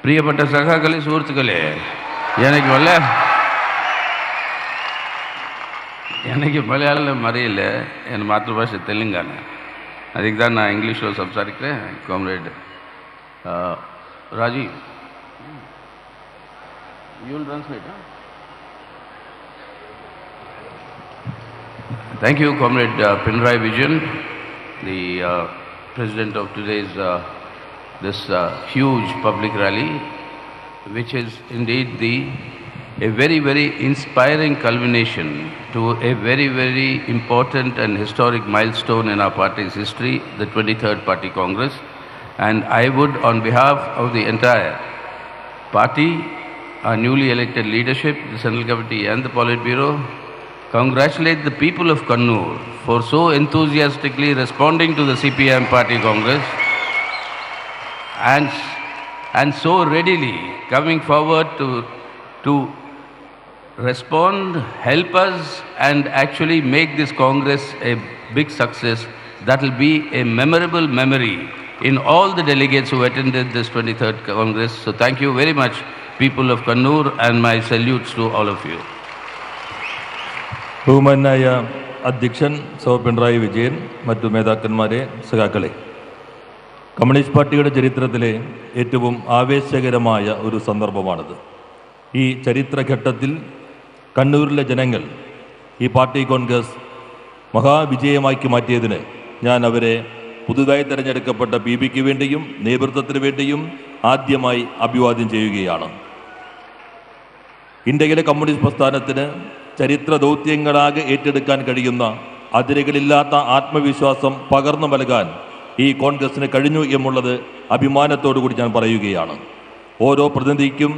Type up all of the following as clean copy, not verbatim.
പ്രിയപ്പെട്ട സഖാക്കളെ, സുഹൃത്തുക്കളെ, எனக்கு மலையாளம் அறியல, என் மாதృభాష தெலுங்கானா. அதுக்கு தான் நான் இங்கிலீஷில் சம்சாரிக்கிறேன். Comrade Rajeev, you will translate, huh? Thank you, Comrade Pinarayi Vijayan, the president of today's this huge public rally, which is indeed a very, very inspiring culmination to a very, very important and historic milestone in our party's history, the 23rd Party Congress. And I would, on behalf of the entire party, our newly elected leadership, the Central Committee and the Politburo, congratulate the people of Kannur for so enthusiastically responding to the CPM Party Congress and so readily coming forward to respond, help us, and actually make this Congress a big success that will be a memorable memory in all the delegates who attended this 23rd Congress. So thank you very much, people of Kannur, and my salutes to all of you. ബഹുമാനായ അധ്യക്ഷൻ പിണറായി വിജയൻ, മറ്റു നേതാക്കന്മാരെ, സഖാക്കളെ, communist പാർട്ടിയുടെ ചരിത്രത്തിലെ ഏറ്റവും ആവേശകരമായ ഒരു സന്ദർഭമാണിത്. ഈ ചരിത്രഘട്ടത്തിൽ കണ്ണൂരിലെ ജനങ്ങൾ ഈ പാർട്ടി കോൺഗ്രസ് മഹാവിജയമാക്കി മാറ്റിയതിന് ഞാൻ അവരെ പുതുതായി തിരഞ്ഞെടുക്കപ്പെട്ട PBക്ക് വേണ്ടിയും നേതൃത്വത്തിന് വേണ്ടിയും ആദ്യമായി അഭിവാദ്യം ചെയ്യുകയാണ്. ഇന്ത്യയിലെ കമ്മ്യൂണിസ്റ്റ് പ്രസ്ഥാനത്തിന് ചരിത്ര ദൗത്യങ്ങളാകെ ഏറ്റെടുക്കാൻ കഴിയുന്ന അതിരുകളില്ലാത്ത ആത്മവിശ്വാസം പകർന്നു നൽകാൻ ഈ കോൺഗ്രസിന് കഴിഞ്ഞു എന്നുള്ളത് അഭിമാനത്തോടു കൂടി ഞാൻ പറയുകയാണ്. ഓരോ പ്രതിനിധിക്കും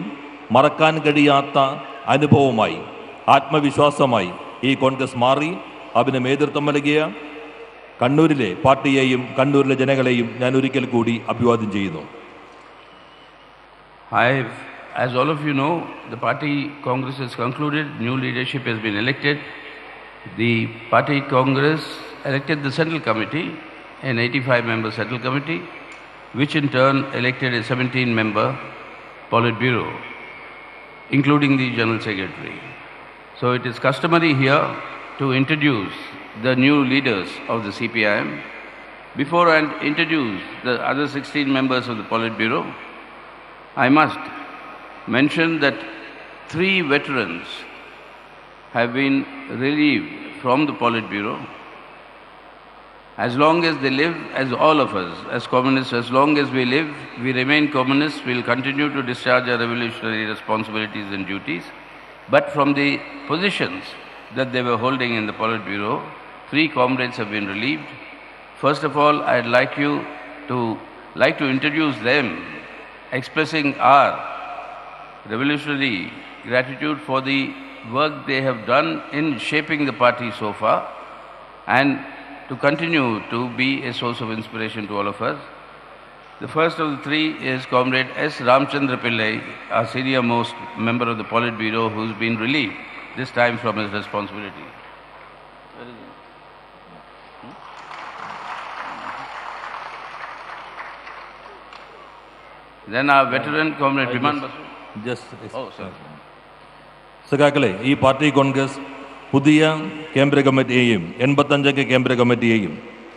മറക്കാൻ കഴിയാത്ത അനുഭവമായി, ആത്മവിശ്വാസമായി ഈ കോൺഗ്രസ് മാറി. അതിന് നേതൃത്വം നൽകിയ കണ്ണൂരിലെ പാർട്ടിയെയും കണ്ണൂരിലെ ജനങ്ങളെയും ഞാൻ ഒരിക്കൽ കൂടി അഭിവാദ്യം ചെയ്യുന്നു. As all of you know, the party congress has concluded, new leadership has been elected. The party congress elected the central committee, an 85-member central committee, which in turn elected a 17-member Politburo, including the general secretary. So it is customary here to introduce the new leaders of the CPIM. Before I introduce the other 16 members of the Politburo, I must mention that 3 veterans have been relieved from the Politburo. As long as they live, as all of us, as communists, as long as we live, we remain communists, we will continue to discharge our revolutionary responsibilities and duties. But from the positions that they were holding in the Politburo, 3 comrades have been relieved. First of all, I'd like to introduce them, expressing our revolutionary gratitude for the work they have done in shaping the party so far, and to continue to be a source of inspiration to all of us. The first of the 3 is Comrade S. Ramchandra Pillai, our senior most member of the Politburo, who's been relieved, this time from his responsibility. Then our veteran Comrade Biman Basu. സഖാക്കളെ, ഈ party Congress പുതിയ കേന്ദ്ര കമ്മിറ്റിയെയും 85-അംഗ കേന്ദ്ര കമ്മിറ്റിയെയും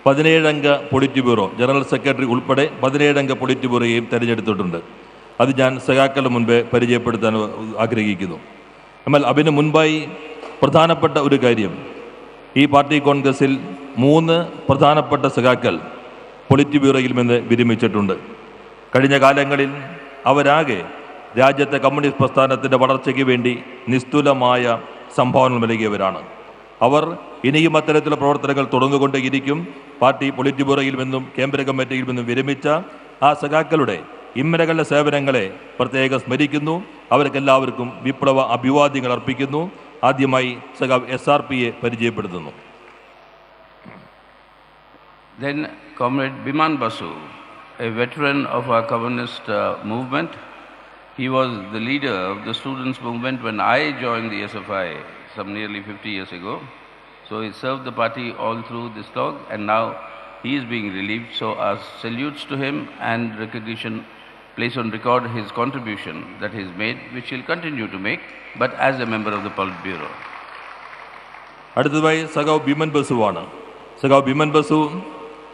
17-അംഗ polit general secretary ഉൾപ്പെടെ 17-അംഗ polit ബ്യൂറോയെയും തിരഞ്ഞെടുത്തിട്ടുണ്ട്. അത് ഞാൻ സഖാക്കളുടെ മുൻപ് പരിചയപ്പെടുത്താൻ ആഗ്രഹിക്കുന്നു. എന്നാൽ അതിന് മുൻപായി പ്രധാനപ്പെട്ട ഒരു കാര്യം, ഈ പാർട്ടി കോൺഗ്രസിൽ 3 പ്രധാനപ്പെട്ട സഖാക്കൾ പൊളിറ്റ് ബ്യൂറോയിൽ നിന്ന് വിരമിച്ചിട്ടുണ്ട്. കഴിഞ്ഞ കാലങ്ങളിൽ അവരാകെ രാജ്യത്തെ കമ്മ്യൂണിസ്റ്റ് പ്രസ്ഥാനത്തിൻ്റെ വളർച്ചയ്ക്ക് വേണ്ടി നിസ്തുലമായ സംഭാവന നൽകിയവരാണ്. അവർ ഇനിയും അത്തരത്തിലുള്ള പ്രവർത്തനങ്ങൾ തുടർന്നുകൊണ്ടേയിരിക്കും. പാർട്ടി പൊളിറ്റ് ബ്യൂറോയിൽ നിന്നും കേന്ദ്ര കമ്മിറ്റിയിൽ നിന്നും വിരമിച്ച ആ സഖാക്കളുടെ ഇന്നലകളുടെ സേവനങ്ങളെ പ്രത്യേകം സ്മരിക്കുന്നു. അവർക്കെല്ലാവർക്കും വിപ്ലവ അഭിവാദ്യങ്ങൾ അർപ്പിക്കുന്നു. ആദ്യമായി സഖാവ് SRPയെ പരിചയപ്പെടുത്തുന്നു. Then Comrade Biman Basu, a veteran of our communist movement. He was the leader of the students' movement when I joined the SFI some nearly 50 years ago. So he served the party all through this talk, and now he is being relieved. So our salutes to him and recognition place on record his contribution that he has made, which he'll continue to make, but as a member of the Politburo. അടുത്തതായി സഖാവ് ബിമൻ ബസുവാണ്. സഖാവ് ബിമൻ ബസു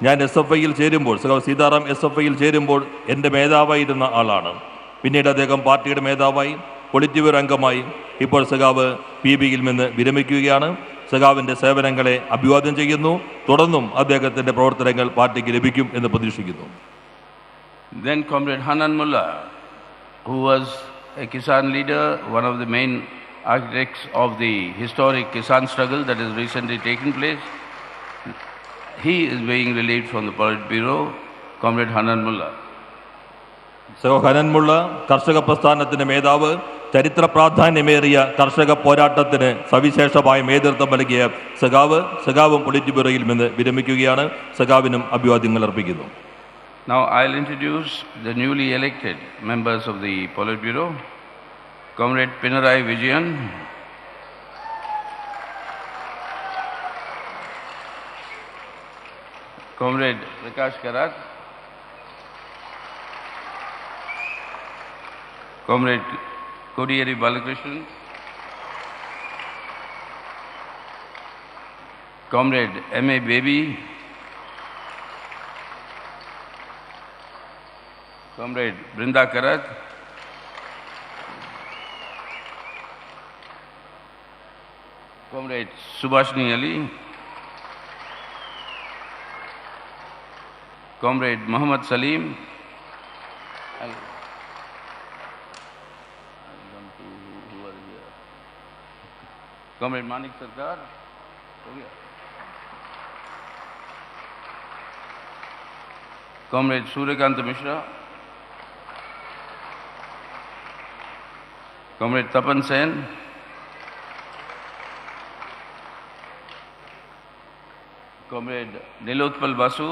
ഞാൻ SFIയിൽ ചേരുമ്പോൾ, സഖാവ് സീതാറാം SFIയിൽ ചേരുമ്പോൾ എൻ്റെ മേധാവായിരുന്ന ആളാണ്. പിന്നീട് അദ്ദേഹം പാർട്ടിയുടെ മേധാവായി, പൊളിറ്റ് ബ്യൂറോ അംഗമായി. ഇപ്പോൾ സഖാവ് PBയിൽ നിന്ന് വിരമിക്കുകയാണ്. സഖാവിൻ്റെ സേവനങ്ങളെ അഭിവാദ്യം ചെയ്യുന്നു. തുടർന്നും അദ്ദേഹത്തിൻ്റെ പ്രവർത്തനങ്ങൾ പാർട്ടിക്ക് ലഭിക്കും എന്ന് പ്രതീക്ഷിക്കുന്നു. Then Comrade Hanan Mullah, who was a Kisan leader, one of the main architects of the historic Kisan struggle that has recently taken place. He is being relieved from the Politburo. Comrade Hanan Mullah. സഖാവ് ഹനൻ മുള്ള കർഷക പ്രസ്ഥാനത്തിൻ്റെ മേധാവ്, ചരിത്ര പ്രാധാന്യമേറിയ കർഷക പോരാട്ടത്തിന് സവിശേഷമായ നേതൃത്വം നൽകിയ സഖാവും പൊളിറ്റ് ബ്യൂറോയിൽ നിന്ന് വിരമിക്കുകയാണ്. സഖാവിനും അഭിവാദ്യങ്ങൾ അർപ്പിക്കുന്നു. Now I'll introduce the newly elected members of the Politburo. Comrade Pinarayi Vijayan, Comrade Prakash Karat, Comrade Kodiyeri Balakrishnan, Comrade M.A. Baby, Comrade Brinda Karat, Comrade Subhashini Ali, Comrade Muhammad Salim, Comrade Manik Sarkar, Comrade Suryakant Mishra, Comrade Tapan Sen, Comrade Nilotpal Basu,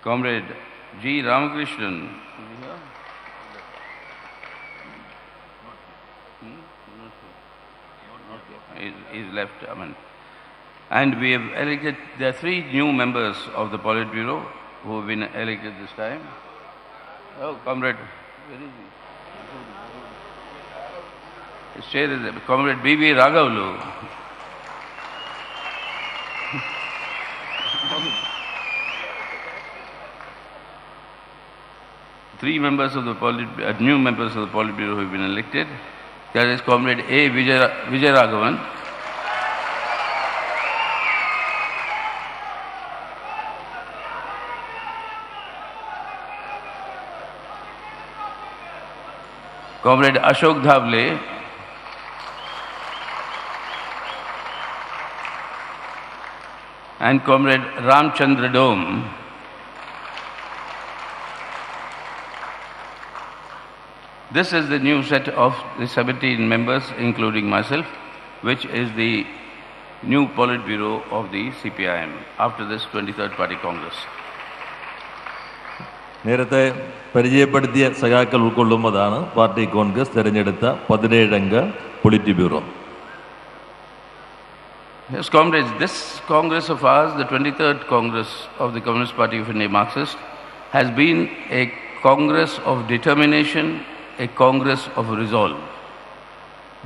Comrade G. Ramakrishnan, is left. And we have elected, there are 3 new members of the Politburo who have been elected this time. Oh, Comrade, where is he? His chair is there. Comrade B.B. Raghavlu. Three members of the new members of the Politburo who have been elected. That is Comrade A. Vijay Raghavan, Comrade Ashok Dhavle, and Comrade Ramchandra Dome. This is the new set of the 17 members, including myself, which is the new Politburo of the CPIM after this 23rd Party Congress. നേരത്തെ പരിചയപ്പെടുത്തിയ സഖാക്കൾ ഉൾക്കൊള്ളുന്നതാണ് party Congress തെരഞ്ഞെടുത്ത 17-അംഗ politburo. Yes, comrades, this Congress of ours, the 23rd Congress of the Communist Party of India Marxist, has been a Congress of determination, a Congress of resolve.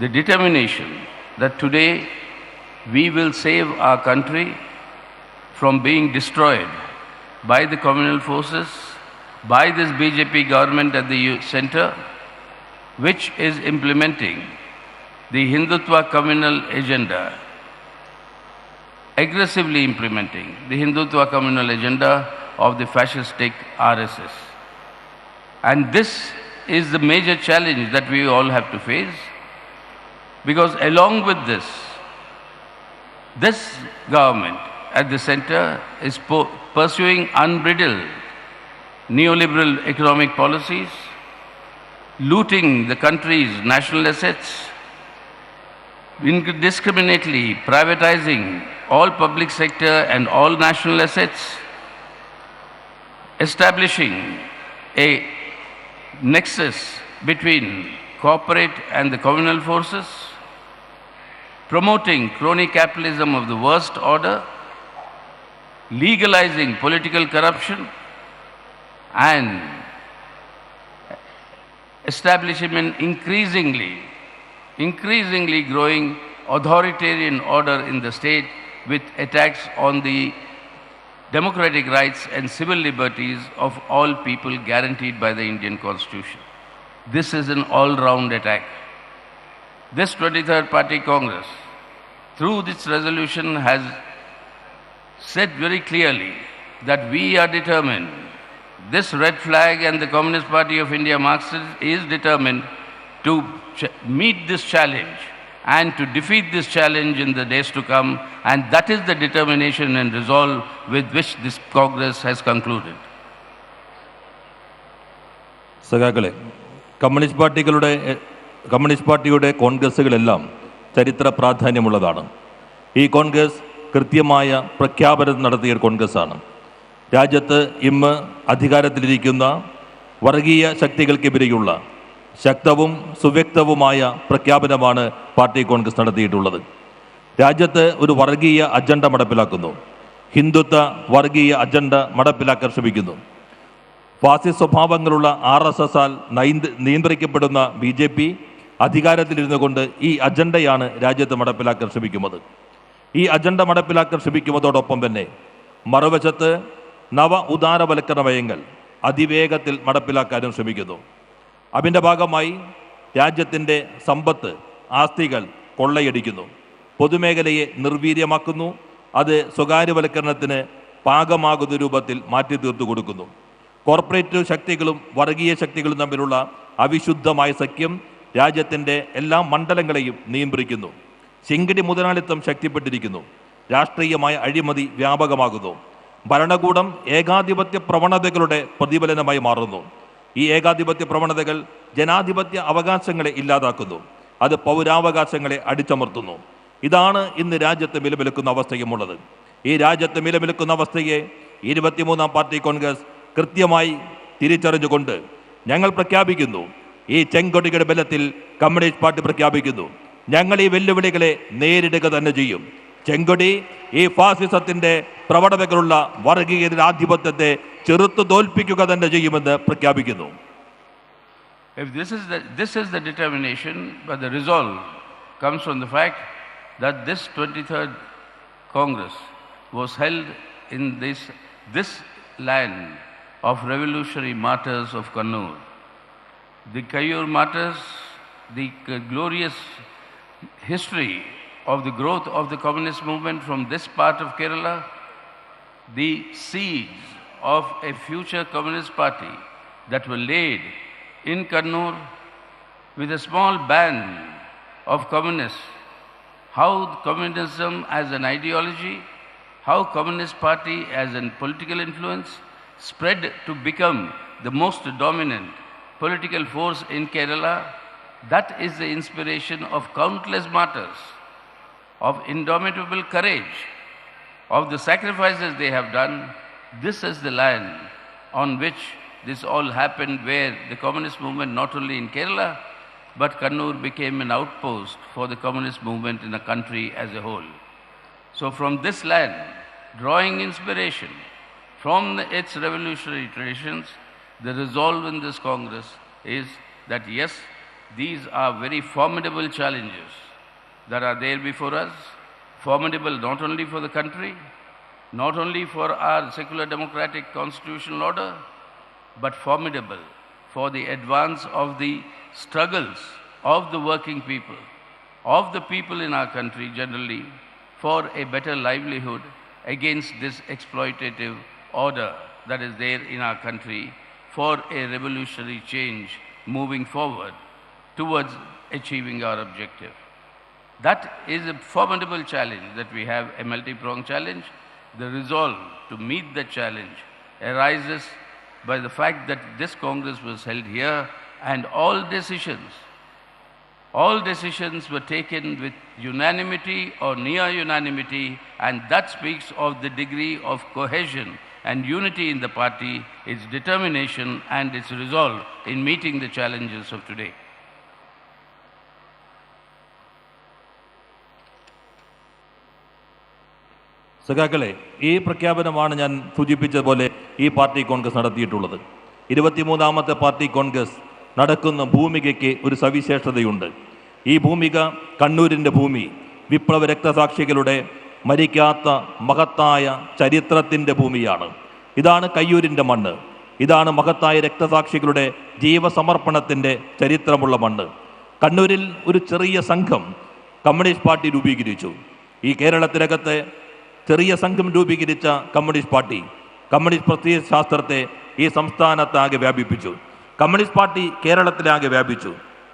The determination that today we will save our country from being destroyed by the communal forces, by this BJP government at the center, which is implementing the Hindutva communal agenda, aggressively implementing the Hindutva communal agenda of the fascistic RSS. And this is the major challenge that we all have to face, because along with this government at the center is pursuing unbridled neoliberal economic policies, looting the country's national assets, indiscriminately privatizing all public sector and all national assets, establishing a nexus between corporate and the communal forces, promoting crony capitalism of the worst order, legalizing political corruption and establishing an increasingly growing authoritarian order in the state with attacks on the democratic rights and civil liberties of all people guaranteed by the Indian Constitution. This is an all-round attack. This 23rd Party Congress, through this resolution, has said very clearly that we are determined, this red flag and the Communist Party of India Marxist is determined to meet this challenge and to defeat this challenge in the days to come, and that is the determination and resolve with which this Congress has concluded. സഖാക്കളെ, communist പാർട്ടിയുടെ കോൺഗ്രസ്സുകളെല്ലാം ചരിത്ര പ്രാധാന്യമുള്ളതാണ്. ഈ കോൺഗ്രസ് കൃത്യമായ പ്രഖ്യാപനം നടത്തിയ കോൺഗ്രസ്സാണ്. രാജ്യത്ത് ഇന്ന് അധികാരത്തിലിരിക്കുന്ന വർഗീയ ശക്തികൾക്കെതിരെയുള്ള ശക്തവും സുവ്യക്തവുമായ പ്രഖ്യാപനമാണ് പാർട്ടി കോൺഗ്രസ് നടത്തിയിട്ടുള്ളത്. രാജ്യത്ത് ഒരു വർഗീയ അജണ്ട നടപ്പിലാക്കുന്നു. ഹിന്ദുത്വ വർഗീയ അജണ്ട നടപ്പിലാക്കാൻ ശ്രമിക്കുന്നു. ഫാസിസ്റ്റ് സ്വഭാവങ്ങളുള്ള RSSആൽ നിയന്ത്രിക്കപ്പെടുന്ന BJP അധികാരത്തിലിരുന്നു കൊണ്ട് ഈ അജണ്ടയാണ് രാജ്യത്ത് നടപ്പിലാക്കാൻ ശ്രമിക്കുന്നത്. ഈ അജണ്ട നടപ്പിലാക്കാൻ ശ്രമിക്കുന്നതോടൊപ്പം തന്നെ മറുവശത്ത് നവ ഉദാരവൽക്കരണ നയങ്ങൾ അതിവേഗത്തിൽ നടപ്പിലാക്കാനും ശ്രമിക്കുന്നു. അതിൻ്റെ ഭാഗമായി രാജ്യത്തിൻ്റെ സമ്പത്ത് ആസ്തികൾ കൊള്ളയടിക്കുന്നു, പൊതുമേഖലയെ നിർവീര്യമാക്കുന്നു, അത് സ്വകാര്യവൽക്കരണത്തിന് പാകമാകുന്ന രൂപത്തിൽ മാറ്റി തീർത്തു കൊടുക്കുന്നു. കോർപ്പറേറ്റ് ശക്തികളും വർഗീയ ശക്തികളും തമ്മിലുള്ള അവിശുദ്ധമായ സഖ്യം രാജ്യത്തിൻ്റെ എല്ലാ മണ്ഡലങ്ങളെയും നിയന്ത്രിക്കുന്നു. ശിങ്കടി മുതലാളിത്തം ശക്തിപ്പെട്ടിരിക്കുന്നു. രാഷ്ട്രീയമായ അഴിമതി വ്യാപകമാകുന്നു. ഭരണകൂടം ഏകാധിപത്യ പ്രവണതകളുടെ പ്രതിഫലനമായി മാറുന്നു. ഈ ഏകാധിപത്യ പ്രവണതകൾ ജനാധിപത്യ അവകാശങ്ങളെ ഇല്ലാതാക്കുന്നു. അത് പൗരാവകാശങ്ങളെ അടിച്ചമർത്തുന്നു. ഇതാണ് ഇന്ന് രാജ്യത്ത് നിലനിൽക്കുന്ന അവസ്ഥയുമുള്ളത്. ഈ രാജ്യത്ത് നിലനിൽക്കുന്ന അവസ്ഥയെ 23ാം പാർട്ടി കോൺഗ്രസ് കൃത്യമായി തിരിച്ചറിഞ്ഞുകൊണ്ട് ഞങ്ങൾ പ്രഖ്യാപിക്കുന്നു, ഈ ചെങ്കൊടിയുടെ ബലത്തിൽ കമ്മ്യൂണിസ്റ്റ് പാർട്ടി പ്രഖ്യാപിക്കുന്നു, ഞങ്ങൾ ഈ വെല്ലുവിളികളെ നേരിടുക തന്നെ ചെയ്യും. ചെങ്കൊടി ഈ ഫാസിസത്തിന്റെ പ്രവണതകളുള്ള വർഗീയ ആധിപത്യത്തെ ചെറുത്തു തോൽപ്പിക്കുക തന്നെ ചെയ്യുമെന്ന് പ്രഖ്യാപിക്കുന്നു. If this is the determination, but the resolve comes from the fact that this 23rd Congress was held in this land of revolutionary martyrs of Kannur. The Kayyur martyrs, the glorious history of the growth of the communist movement from this part of Kerala, the seeds of a future communist party that were laid in Kannur with a small band of communists. How communism as an ideology, how Communist Party as a political influence spread to become the most dominant political force in Kerala. That is the inspiration of countless martyrs, of indomitable courage, of the sacrifices they have done. This is the land on which this all happened, where the communist movement, not only in Kerala, but Kannur became an outpost for the communist movement in the country as a whole. So from this land, drawing inspiration from its revolutionary traditions, the resolve in this Congress is that yes, these are very formidable challenges that are there before us, formidable not only for the country, not only for our secular democratic constitutional order, but formidable for the advance of the struggles of the working people, of the people in our country generally, for a better livelihood against this exploitative order that is there in our country, for a revolutionary change moving forward towards achieving our objective. That is a formidable challenge that we have, a multi-pronged challenge. The resolve to meet the challenge arises by the fact that this Congress was held here and all decisions were taken with unanimity or near unanimity, and that speaks of the degree of cohesion and unity in the party, its determination and its resolve in meeting the challenges of today. സഖാക്കളെ, ഈ പ്രഖ്യാപനമാണ് ഞാൻ സൂചിപ്പിച്ചതുപോലെ ഈ party Congress നടത്തിയിട്ടുള്ളത്. 23ാമത്തെ party Congress നടക്കുന്ന ഭൂമികയ്ക്ക് ഒരു സവിശേഷതയുണ്ട്. ഈ ഭൂമിക കണ്ണൂരിൻ്റെ ഭൂമി, വിപ്ലവ രക്തസാക്ഷികളുടെ മരിക്കാത്ത മഹത്തായ ചരിത്രത്തിൻ്റെ ഭൂമിയാണ്. ഇതാണ് കയ്യൂരിൻ്റെ മണ്ണ്. ഇതാണ് മഹത്തായ രക്തസാക്ഷികളുടെ ജീവസമർപ്പണത്തിൻ്റെ ചരിത്രമുള്ള മണ്ണ്. കണ്ണൂരിൽ ഒരു ചെറിയ സംഘം കമ്മ്യൂണിസ്റ്റ് പാർട്ടി രൂപീകരിച്ചു. ഈ കേരളത്തിനകത്തെ ചെറിയ സംഘം രൂപീകരിച്ച കമ്മ്യൂണിസ്റ്റ് പാർട്ടി കമ്മ്യൂണിസ്റ്റ് പ്രത്യയശാസ്ത്രത്തെ ഈ സംസ്ഥാനത്താകെ വ്യാപിപ്പിച്ചു. കമ്മ്യൂണിസ്റ്റ് പാർട്ടി കേരളത്തിലാകെ വ്യാപിച്ചു.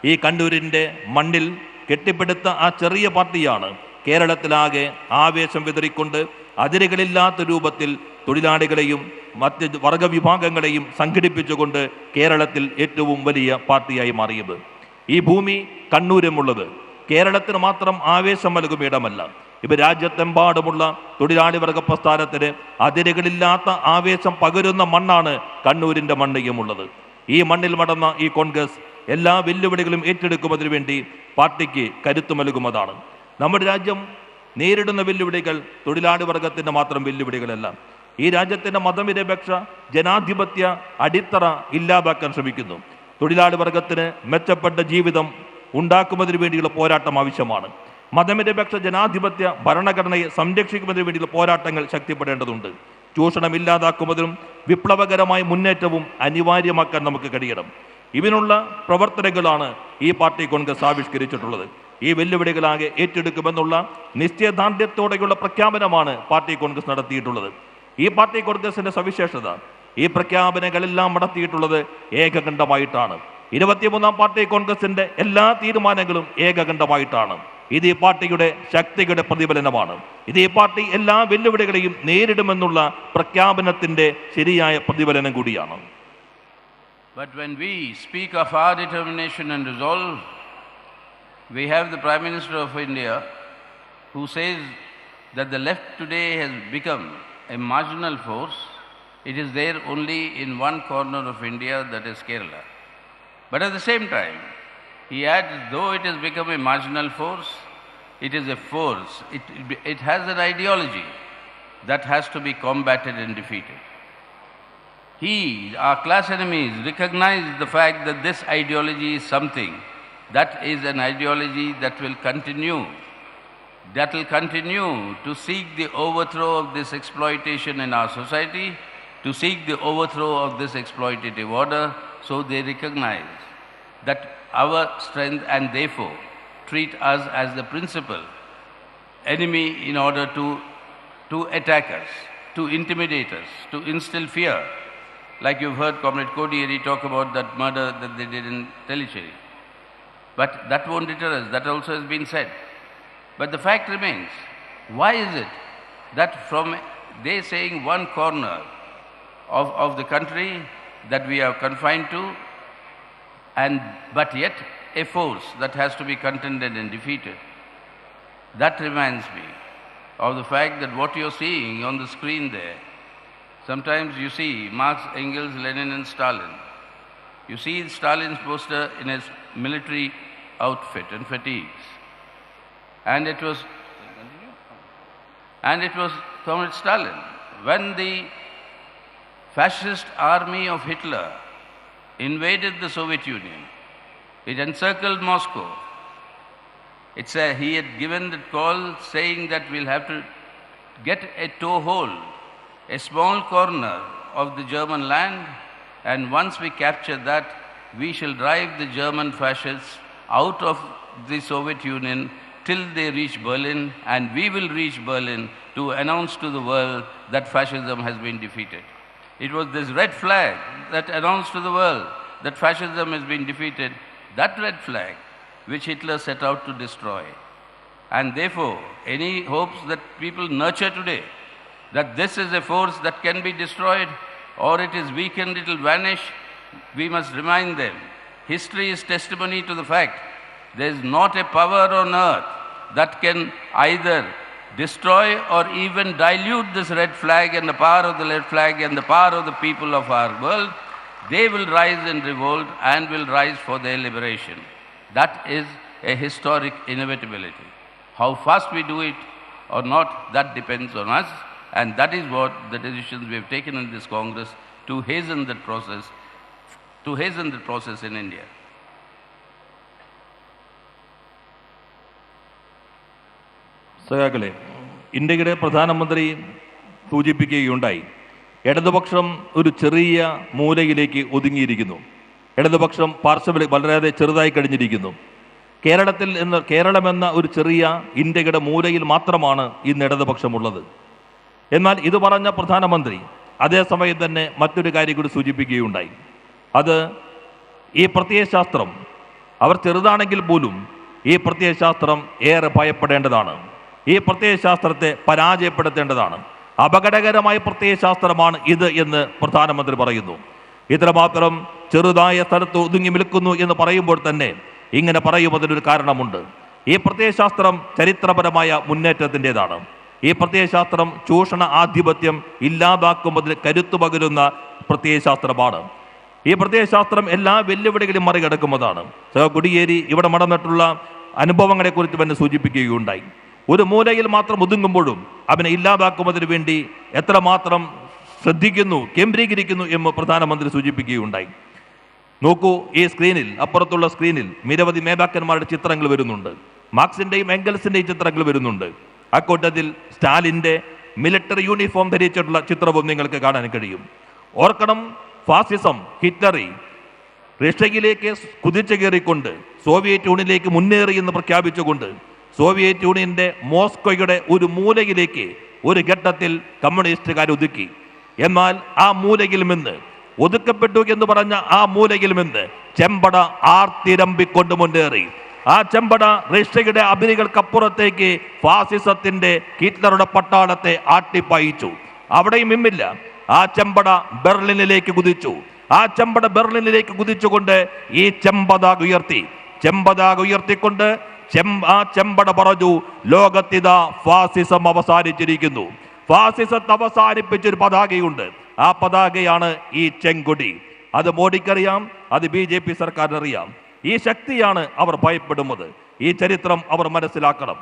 ഈ കണ്ണൂരിൻ്റെ മണ്ണിൽ കെട്ടിപ്പടുത്ത ആ ചെറിയ പാർട്ടിയാണ് കേരളത്തിലാകെ ആവേശം വിതറിക്കൊണ്ട് അതിരുകളില്ലാത്ത രൂപത്തിൽ തൊഴിലാളികളെയും മറ്റ് വർഗവിഭാഗങ്ങളെയും സംഘടിപ്പിച്ചുകൊണ്ട് കേരളത്തിൽ ഏറ്റവും വലിയ പാർട്ടിയായി മാറിയത്. ഈ ഭൂമി കണ്ണൂരുമുള്ളത് കേരളത്തിന് മാത്രം ആവേശം നൽകും ഇടമല്ല. ഇവ രാജ്യത്തെമ്പാടുമുള്ള തൊഴിലാളി വർഗ പ്രസ്ഥാനത്തിന് അതിരുകളില്ലാത്ത ആവേശം പകരുന്ന മണ്ണാണ് കണ്ണൂരിൻ്റെ മണ്ണിയുമുള്ളത്. ഈ മണ്ണിൽ നടന്ന ഈ കോൺഗ്രസ് എല്ലാ വെല്ലുവിളികളും ഏറ്റെടുക്കുന്നതിന് വേണ്ടി പാർട്ടിക്ക് കരുത്തു നൽകുന്നതാണ്. നമ്മുടെ രാജ്യം നേരിടുന്ന വെല്ലുവിളികൾ തൊഴിലാളി വർഗത്തിൻ്റെ മാത്രം വെല്ലുവിളികളല്ല. ഈ രാജ്യത്തിൻ്റെ മതനിരപേക്ഷ ജനാധിപത്യ അടിത്തറ ഇല്ലാതാക്കാൻ ശ്രമിക്കുന്നു. തൊഴിലാളി വർഗത്തിന് മെച്ചപ്പെട്ട ജീവിതം ഉണ്ടാക്കുന്നതിന് വേണ്ടിയുള്ള പോരാട്ടം ആവശ്യമാണ്. മതനിരപേക്ഷ ജനാധിപത്യ ഭരണഘടനയെ സംരക്ഷിക്കുന്നതിന് വേണ്ടിയുള്ള പോരാട്ടങ്ങൾ ശക്തിപ്പെടേണ്ടതുണ്ട്. ചൂഷണം ഇല്ലാതാക്കുന്നതിനും വിപ്ലവകരമായ മുന്നേറ്റവും അനിവാര്യമാക്കാൻ നമുക്ക് കഴിയണം. ഇതിനുള്ള പ്രവർത്തനങ്ങളാണ് ഈ പാർട്ടി കോൺഗ്രസ് ആവിഷ്കരിച്ചിട്ടുള്ളത്. ഈ വെല്ലുവിളികളാകെ ഏറ്റെടുക്കുമെന്നുള്ള നിശ്ചയദാർഢ്യത്തോടെയുള്ള പ്രഖ്യാപനമാണ് പാർട്ടി കോൺഗ്രസ് നടത്തിയിട്ടുള്ളത്. ഈ പാർട്ടി കോൺഗ്രസിന്റെ സവിശേഷത, ഈ പ്രഖ്യാപനങ്ങളെല്ലാം നടത്തിയിട്ടുള്ളത് ഏകകണ്ഠമായിട്ടാണ്. 23ാം പാർട്ടി കോൺഗ്രസിന്റെ എല്ലാ തീരുമാനങ്ങളും ഏകകണ്ഠമായിട്ടാണ്. ഇത് ഈ പാർട്ടിയുടെ ശക്തിയുടെ പ്രതിഫലനമാണ്. ഇത് ഈ പാർട്ടി എല്ലാ വെല്ലുവിളികളെയും നേരിടുമെന്നുള്ള പ്രഖ്യാപനത്തിന്റെ ശരിയായ പ്രതിഫലനം കൂടിയാണ്. But when we speak of our determination and resolve, we have the Prime Minister of India who says that the left today has become a marginal force. It is there only in one corner of India, that is Kerala. But at the same time, he adds, though it has become a marginal force, it is a force. It has an ideology that has to be combated and defeated. Our class enemies, recognize the fact that this ideology is something that is an ideology that will continue to seek the overthrow of this exploitation in our society, to seek the overthrow of this exploitative order. So they recognize that our strength and therefore treat us as the principal enemy in order to attack us, to intimidate us, to instill fear. Like you've heard Comrade Kodiyeri talk about that murder that they did in Yechury. But that won't deter us. That also has been said. But the fact remains, why is it that from they saying one corner of the country that we are confined to, but yet a force that has to be contended and defeated? That reminds me of the fact that what you're seeing on the screen there, sometimes you see Marx, Engels, Lenin and Stalin. You see Stalin's poster in his military outfit and fatigues. And it was Comrade Stalin. When the fascist army of Hitler invaded the Soviet Union, it encircled Moscow. He had given the call saying that we'll have to get a toehold, a small corner of the German land, and once we capture that, we shall drive the German fascists out of the Soviet Union till they reach Berlin, and we will reach Berlin to announce to the world that fascism has been defeated. It was this red flag that announced to the world that fascism has been defeated, that red flag which Hitler set out to destroy. And therefore, any hopes that people nurture today, that this is a force that can be destroyed or it is weakened, it will vanish, we must remind them. History is testimony to the fact there is not a power on earth that can either destroy or even dilute this red flag and the power of the red flag and the power of the people of our world. They will rise in revolt and will rise for their liberation. That is a historic inevitability. How fast we do it or not, that depends on us. And that is what the decisions we have taken in this Congress to hasten that process in India. സഖാക്കളെ, ഇന്ത്യയുടെ പ്രധാനമന്ത്രി സൂചിപ്പിക്കുകയുണ്ടായി, ഇടതുപക്ഷം ഒരു ചെറിയ മൂലയിലേക്ക് ഒതുങ്ങിയിരിക്കുന്നു. ഇടതുപക്ഷം പാർശ്വവൽ വളരെയേറെ ചെറുതായി കഴിഞ്ഞിരിക്കുന്നു. കേരളമെന്ന ഒരു ചെറിയ ഇന്ത്യയുടെ മൂലയിൽ മാത്രമാണ് ഇന്ന് ഇടതുപക്ഷമുള്ളത്. എന്നാൽ ഇത് പറഞ്ഞ പ്രധാനമന്ത്രി അതേസമയം തന്നെ മറ്റൊരു കാര്യം കൂടി സൂചിപ്പിക്കുകയുണ്ടായി. അത് ഈ പ്രത്യയശാസ്ത്രം അവർ ചെറുതാണെങ്കിൽ പോലും ഈ പ്രത്യയശാസ്ത്രം ഏറെ ഭയപ്പെടേണ്ടതാണ്. ഈ പ്രത്യയശാസ്ത്രത്തെ പരാജയപ്പെടുത്തേണ്ടതാണ്. അപകടകരമായ പ്രത്യയശാസ്ത്രമാണ് ഇത് എന്ന് പ്രധാനമന്ത്രി പറയുന്നു. ഇത്രമാത്രം ചെറുതായ സ്ഥലത്ത് ഒതുങ്ങി നിൽക്കുന്നു എന്ന് പറയുമ്പോൾ തന്നെ ഇങ്ങനെ പറയുന്നതിനൊരു കാരണമുണ്ട്. ഈ പ്രത്യയശാസ്ത്രം ചരിത്രപരമായ മുന്നേറ്റത്തിൻ്റെതാണ്. ഈ പ്രത്യയശാസ്ത്രം ചൂഷണ ആധിപത്യം ഇല്ലാതാക്കുന്നതിന് കരുത്തു പകരുന്ന പ്രത്യയശാസ്ത്രമാണ്. ഈ പ്രത്യയശാസ്ത്രം എല്ലാ വെല്ലുവിളികളും മറികടക്കുന്നതാണ്. കൊടിയേരി ഇവിടെ നടന്നിട്ടുള്ള അനുഭവങ്ങളെക്കുറിച്ച് തന്നെ സൂചിപ്പിക്കുകയുണ്ടായി. ഒരു മൂലയിൽ മാത്രം ഒതുങ്ങുമ്പോഴും അവനെ ഇല്ലാതാക്കുന്നതിന് വേണ്ടി എത്രമാത്രം ശ്രദ്ധിക്കുന്നു, കേന്ദ്രീകരിക്കുന്നു എന്ന് പ്രധാനമന്ത്രി സൂചിപ്പിക്കുകയുണ്ടായി. നോക്കൂ, ഈ സ്ക്രീനിൽ, അപ്പുറത്തുള്ള സ്ക്രീനിൽ നിരവധി നേതാക്കന്മാരുടെ ചിത്രങ്ങൾ വരുന്നുണ്ട്. മാർക്സിന്റെയും എംഗൽസിന്റെയും ചിത്രങ്ങൾ വരുന്നുണ്ട്. അക്കൂട്ടത്തിൽ സ്റ്റാലിൻ്റെ മിലിറ്ററി യൂണിഫോം ധരിച്ചിട്ടുള്ള ചിത്രവും നിങ്ങൾക്ക് കാണാൻ കഴിയും. ഓർക്കണം, ഫാസിസം, ഹിറ്റ്ലറി റഷ്യയിലേക്ക് കുതിച്ചു കയറിക്കൊണ്ട് സോവിയറ്റ് യൂണിയനിലേക്ക് മുന്നേറി എന്ന് പ്രഖ്യാപിച്ചുകൊണ്ട് സോവിയറ്റ് യൂണിയന്റെ മോസ്കോയുടെ ഒരു മൂലയിലേക്ക് ഒരു ഘട്ടത്തിൽ കമ്മ്യൂണിസ്റ്റുകാർ ഒതുക്കി. എന്നാൽ ആ മൂലയിൽ നിന്ന്, ഒതുക്കപ്പെട്ടു എന്ന് പറഞ്ഞ ആ മൂലയിൽ നിന്ന് ചെമ്പട ആർത്തിരമ്പിക്കൊണ്ട് മുന്നേറി. ആ ചെമ്പട റഷ്യയുടെ അതിരുകൾക്കപ്പുറത്തേക്ക് ഫാസിസത്തിന്റെ, ഹിറ്റ്ലറുടെ പട്ടാളത്തെ ആട്ടിപ്പായിച്ചു. അവിടെയും ഇമ്മില്ല. ആ ചെമ്പട ബെർലിനിലേക്ക് കുതിച്ചു. ആ ചെമ്പട ബെർലിനിലേക്ക് കുതിച്ചുകൊണ്ട് ഈ ചെമ്പതാക ഉയർത്തിക്കൊണ്ട് ആ ചെമ്പട പറഞ്ഞു, ലോകത്തിതാ ഫാസിസം അവസാനിച്ചിരിക്കുന്നു. ഫാസിസത്തെ അവസാനിപ്പിച്ചൊരു പതാകയുണ്ട്. ആ പതാകയാണ് ഈ ചെങ്കൊടി. അത് മോഡിക്കറിയാം, അത് BJP സർക്കാരിനറിയാം. ഈ ശക്തിയാണ് അവർ ഭയപ്പെടുന്നത്. ഈ ചരിത്രം അവർ മനസ്സിലാക്കണം.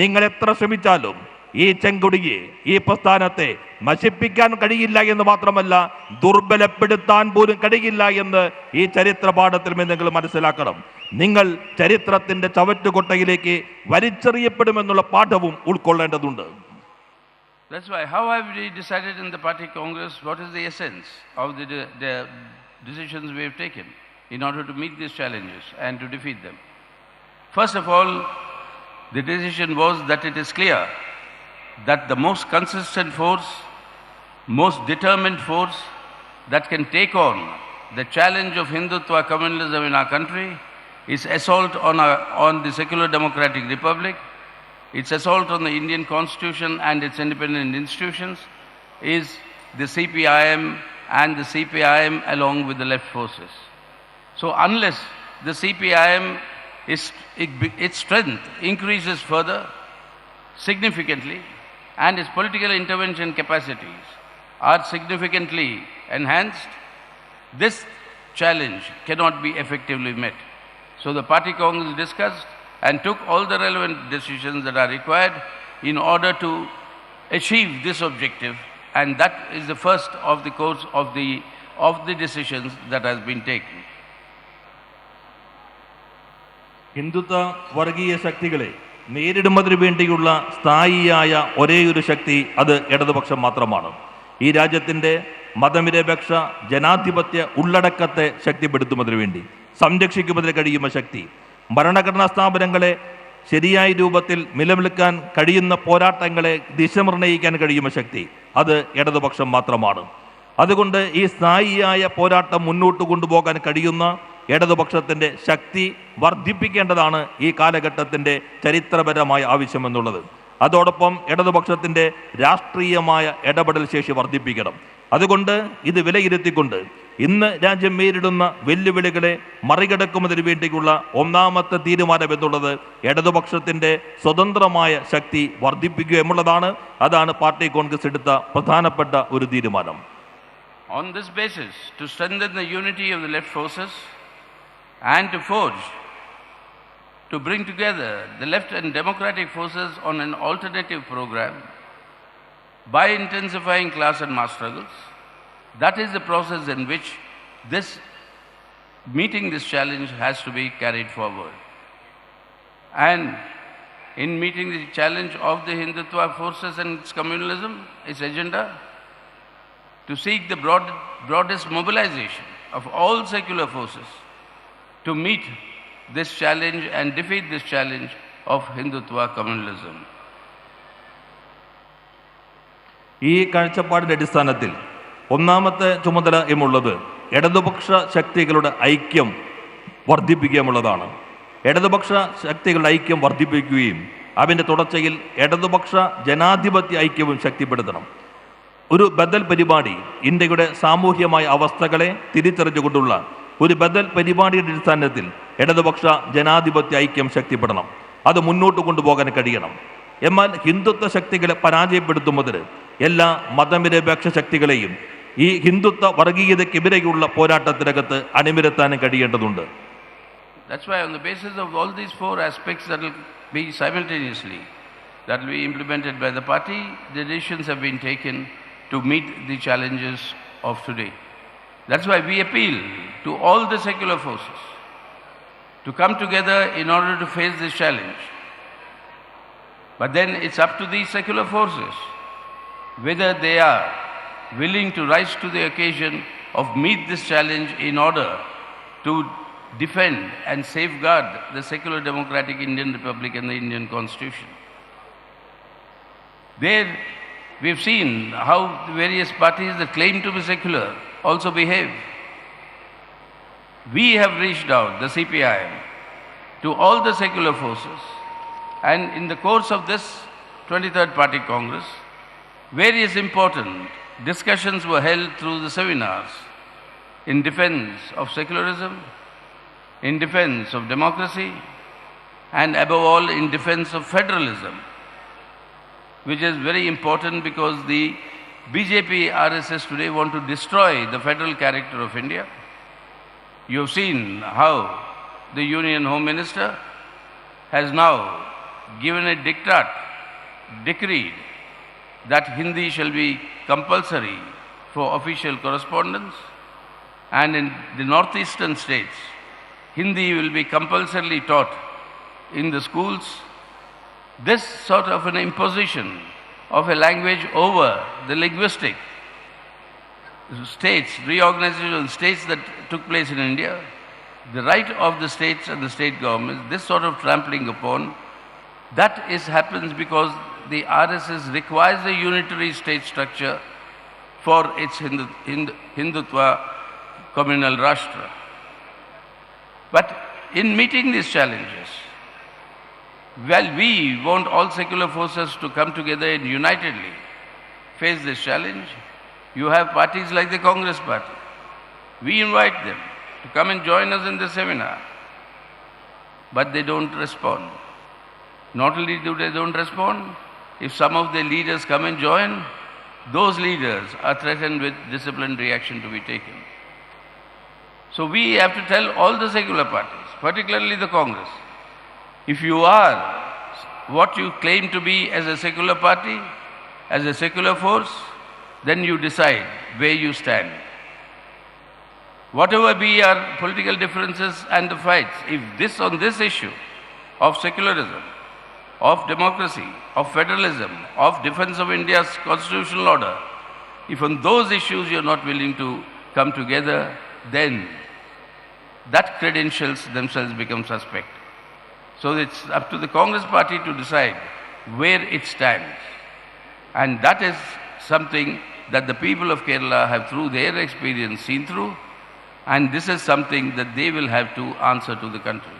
നിങ്ങൾ എത്ര ശ്രമിച്ചാലും ഈ ചെങ്കൊടിയെ, ഈ പ്രസ്ഥാനത്തെ നശിപ്പിക്കാൻ കഴിയില്ല എന്ന് മാത്രമല്ല, ദുർബലപ്പെടുത്താൻ പോലും കഴിയില്ല എന്ന് ഈ ചരിത്ര പാഠത്തിൽ നിങ്ങൾ മനസ്സിലാക്കണം. നിങ്ങൾ ചരിത്രത്തിന്റെ ചവറ്റുകൊട്ടയിലേക്ക് വലിച്ചെറിയപ്പെടുമെന്നുള്ള പാഠവും ഉൾക്കൊള്ളേണ്ടതുണ്ട്. That's why, how have we decided in the party congress, what is the essence of the decisions we have taken in order to meet these challenges and to defeat them? First of all, the decision was that it is clear that the most consistent force, most determined force that can take on the challenge of Hindutva communalism in our country is assault on the secular democratic republic, its assault on the Indian constitution and its independent institutions, is the CPIM and the CPIM along with the left forces. So unless the CPIM its strength increases further significantly and its political intervention capacities are significantly enhanced, this challenge cannot be effectively met. So the party congress discussed and took all the relevant decisions that are required in order to achieve this objective, and that is the first of the course of the decisions that has been taken. Hindutva വർഗീയ ശക്തികളെ നേരിടുന്നതിന് വേണ്ടിയുള്ള സ്ഥായിയായ ഒരേയൊരു ശക്തി അത് ഇടതുപക്ഷം മാത്രമാണ്. ഈ രാജ്യത്തിൻ്റെ മതനിരപേക്ഷ ജനാധിപത്യ ഉള്ളടക്കത്തെ ശക്തിപ്പെടുത്തുന്നതിന് വേണ്ടി, സംരക്ഷിക്കുന്നതിന് കഴിയുന്ന ശക്തി, ഭരണഘടനാ സ്ഥാപനങ്ങളെ ശരിയായ രൂപത്തിൽ നിലനിൽക്കാൻ കഴിയുന്ന പോരാട്ടങ്ങളെ ദിശ നിർണ്ണയിക്കാൻ കഴിയുന്ന ശക്തി അത് ഇടതുപക്ഷം മാത്രമാണ്. അതുകൊണ്ട് ഈ സ്ഥായിയായ പോരാട്ടം മുന്നോട്ട് കൊണ്ടുപോകാൻ കഴിയുന്ന ഇടതുപക്ഷത്തിൻ്റെ ശക്തി വർദ്ധിപ്പിക്കേണ്ടതാണ് ഈ കാലഘട്ടത്തിൻ്റെ ചരിത്രപരമായ ആവശ്യമെന്നുള്ളത്. അതോടൊപ്പം ഇടതുപക്ഷത്തിൻ്റെ രാഷ്ട്രീയമായ ഇടപെടൽ ശേഷി വർദ്ധിപ്പിക്കണം. അതുകൊണ്ട് ഇത് വിലയിരുത്തിക്കൊണ്ട് ഇന്ന് രാജ്യം നേരിടുന്ന വെല്ലുവിളികളെ മറികടക്കുന്നതിന് വേണ്ടിയുള്ള ഒന്നാമത്തെ തീരുമാനം എന്നുള്ളത് ഇടതുപക്ഷത്തിൻ്റെ സ്വതന്ത്രമായ ശക്തി വർദ്ധിപ്പിക്കുക എന്നുള്ളതാണ്. അതാണ് പാർട്ടി കോൺഗ്രസ് എടുത്ത പ്രധാനപ്പെട്ട ഒരു തീരുമാനം. On this basis, to strengthen the unity of the left forces and to to bring together the left and democratic forces on an alternative program by intensifying class and mass struggles. That is the process in which meeting this challenge has to be carried forward. And in meeting the challenge of the Hindutva forces and its communalism, its agenda, to seek the broadest mobilization of all secular forces to meet this challenge and defeat this challenge of Hindutva communalism. ഈ കാഴ്ചപ്പാടിന്റെ അടിസ്ഥാനത്തിൽ ഒന്നാമത്തെ ചുമതല എന്നുള്ളത് ഇടതുപക്ഷ ശക്തികളുടെ ഐക്യം വർദ്ധിപ്പിക്കുകയുമുള്ളതാണ്. ഇടതുപക്ഷ ശക്തികളുടെ ഐക്യം വർദ്ധിപ്പിക്കുകയും അതിൻ്റെ തുടർച്ചയിൽ ഇടതുപക്ഷ ജനാധിപത്യ ഐക്യവും ശക്തിപ്പെടുത്തണം. ഒരു ബദൽ പരിപാടി ഇന്ത്യയുടെ സാമൂഹ്യമായ അവസ്ഥകളെ തിരിച്ചറിഞ്ഞുകൊണ്ടുള്ള ഒരു ബദൽ പരിപാടിയുടെ അടിസ്ഥാനത്തിൽ ഇടതുപക്ഷ ജനാധിപത്യ ഐക്യം ശക്തിപ്പെടണം. അത് മുന്നോട്ട് കൊണ്ടുപോകാൻ കഴിയണം. എന്നാൽ ഹിന്ദുത്വ ശക്തികളെ പരാജയപ്പെടുത്തുന്നതിന് എല്ലാ മതനിരപേക്ഷ ശക്തികളെയും ഈ Hindutva വർഗീയതയ്ക്കെതിരെയുള്ള പോരാട്ടത്തിനകത്ത് അണിനിരത്താനും കഴിയേണ്ടതുണ്ട്. That's why on the basis of all these four aspects that will be simultaneously, that will be implemented by the party, the decisions have been taken to meet the challenges of today. That's why we appeal to all the secular forces to come together in order to face this challenge. But then it's up to these secular forces whether they are willing to rise to the occasion of meet this challenge in order to defend and safeguard the secular democratic Indian Republic and the Indian Constitution. There we've seen how the various parties that claim to be secular also behave. We have reached out, the CPIM, to all the secular forces, and in the course of this 23rd Party Congress, various important discussions were held through the seminars in defense of secularism, in defense of democracy, and above all in defense of federalism, which is very important because the BJP RSS today want to destroy the federal character of India. You have seen how the Union Home Minister has now given a diktat, decreed that Hindi shall be compulsory for official correspondence, and in the northeastern states, Hindi will be compulsorily taught in the schools. This sort of an imposition of a language over the linguistic states, reorganization of states that took place in India, the right of the states and the state governments, this sort of trampling upon, that happens because the RSS requires a unitary state structure for its Hindutva communal Rashtra. But in meeting these challenges, well, we want all secular forces to come together and unitedly face this challenge. You have parties like the Congress Party. We invite them to come and join us in this seminar. But they don't respond. Not only do they don't respond, if some of their leaders come and join, those leaders are threatened with disciplinary action to be taken. So we have to tell all the secular parties, particularly the Congress, if you are what you claim to be as a secular party, as a secular force, then you decide where you stand. Whatever be our political differences and the fights, if on this issue of secularism, of democracy, of federalism, of defense of India's constitutional order, if on those issues you are not willing to come together, then that credentials themselves become suspect. So it's up to the Congress Party to decide where it stands. And that is something that the people of Kerala have through their experience seen through, and this is something that they will have to answer to the country.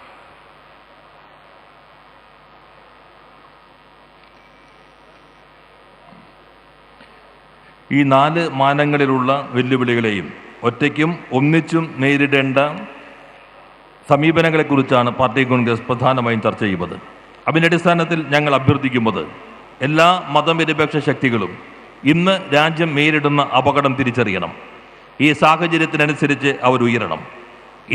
ഈ 4 മാനങ്ങളിലുള്ള വെല്ലുവിളികളെയും ഒറ്റയ്ക്കും ഒന്നിച്ചും നേരിടേണ്ട സമീപനങ്ങളെക്കുറിച്ചാണ് party Congress പ്രധാനമായും ചർച്ച ചെയ്യുന്നത്. അതിൻ്റെ അടിസ്ഥാനത്തിൽ ഞങ്ങൾ അഭ്യർത്ഥിക്കുന്നത് എല്ലാ മതനിരപേക്ഷ ശക്തികളും ഇന്ന് രാജ്യം നേരിടുന്ന അപകടം തിരിച്ചറിയണം. ഈ സാഹചര്യത്തിനനുസരിച്ച് അവർ ഉയരണം.